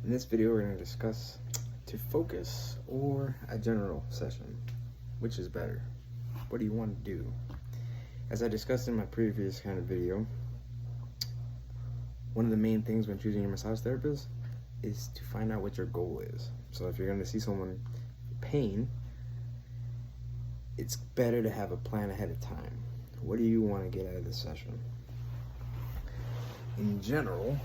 In this video, we're going to discuss to focus or a general session. Which is better? What do you want to do? As I discussed in my previous kind of video, one of the main things when choosing your massage therapist is to find out what your goal is. So if you're going to see someone in pain, it's better to have a plan ahead of time. What do you want to get out of this session? In general,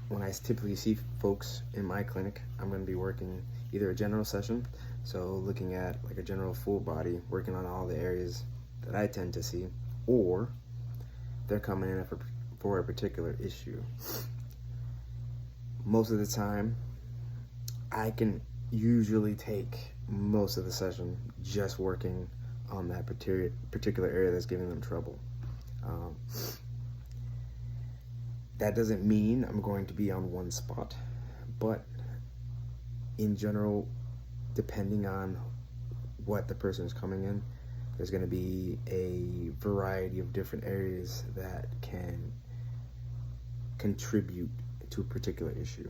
when I typically see folks in my clinic, I'm going to be working either a general session, so looking at like a general full body, working on all the areas that I tend to see, or they're coming in for a particular issue. Most of the time, I can usually take most of the session just working on that particular area that's giving them trouble. That doesn't mean I'm going to be on one spot, but in general, depending on what the person is coming in, there's going to be a variety of different areas that can contribute to a particular issue.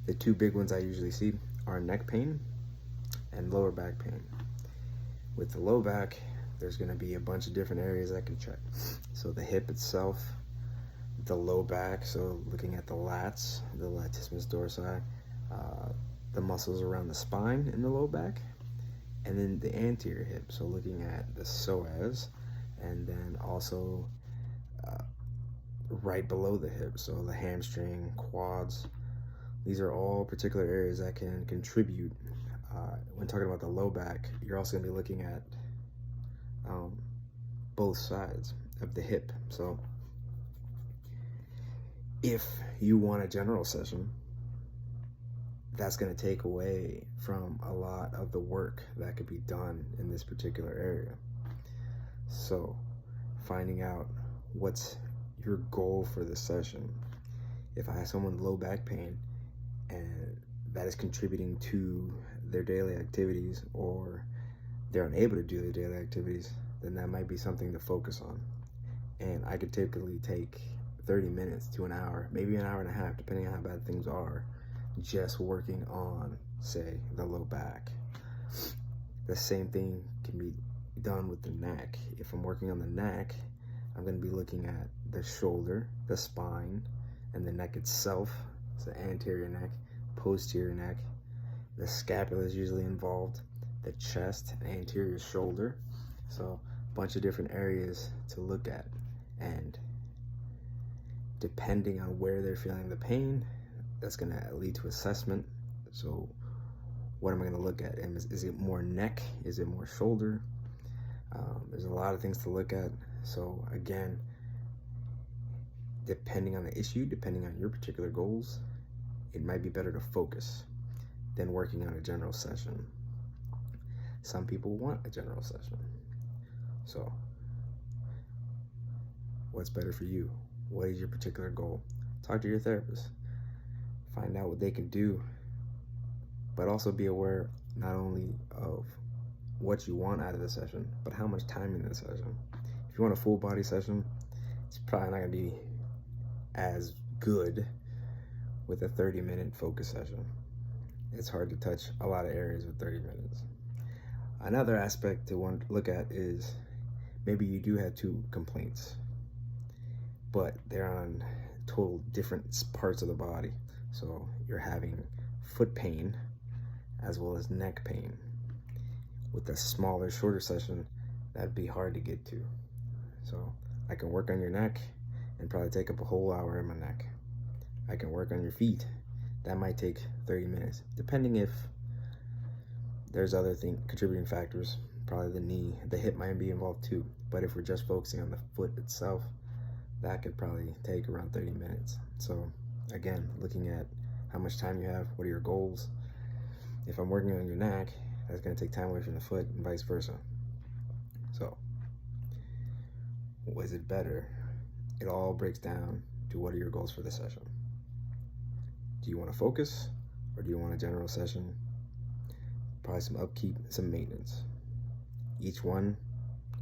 The two big ones I usually see are neck pain and lower back pain. With the low back, there's going to be a bunch of different areas I can check. So the hip itself, the low back, so looking at the lats, the latissimus dorsi, the muscles around the spine in the low back, and then the anterior hip, so looking at the psoas, and then also right below the hip, so the hamstring, quads. These are all particular areas that can contribute. When talking about the low back, you're also going to be looking at both sides of the hip. So if you want a general session, that's going to take away from a lot of the work that could be done in this particular area. So finding out what's your goal for the session. If I have someone with low back pain and that is contributing to their daily activities, or they're unable to do their daily activities, then that might be something to focus on. And I could typically take 30 minutes to an hour, maybe an hour and a half, depending on how bad things are, just working on, say, the low back. The same thing can be done with the neck. If I'm working on the neck, I'm going to be looking at the shoulder, the spine, and the neck itself. So anterior neck, posterior neck. The scapula is usually involved, the chest, anterior shoulder. So a bunch of different areas to look at. And depending on where they're feeling the pain, that's going to lead to assessment. So what am I going to look at? Is it more neck? Is it more shoulder? There's a lot of things to look at. So again, depending on the issue, depending on your particular goals, it might be better to focus than working on a general session. Some people want a general session. So what's better for you? What is your particular goal? Talk to your therapist. Find out what they can do, but also be aware not only of what you want out of the session, but how much time in the session. If you want a full body session, it's probably not going to be as good with a 30-minute focus session. It's hard to touch a lot of areas with 30 minutes. Another aspect to want to look at is maybe you do have two complaints, but they're on total different parts of the body. So you're having foot pain as well as neck pain. With a smaller, shorter session, that'd be hard to get to. So I can work on your neck and probably take up a whole hour in my neck. I can work on your feet. That might take 30 minutes, depending if there's other contributing factors. Probably the knee, the hip might be involved too. But if we're just focusing on the foot itself, that could probably take around 30 minutes. So again, looking at how much time you have, what are your goals. If I'm working on your neck, that's going to take time away from the foot and vice versa. So was it better? It all breaks down to what are your goals for the session. Do you want to focus, or do you want a general session? Probably some upkeep, some maintenance. Each one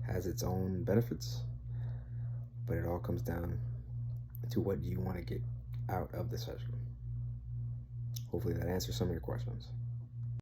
has its own benefits, but it all comes down to what do you want to get out of the session. Hopefully that answers some of your questions.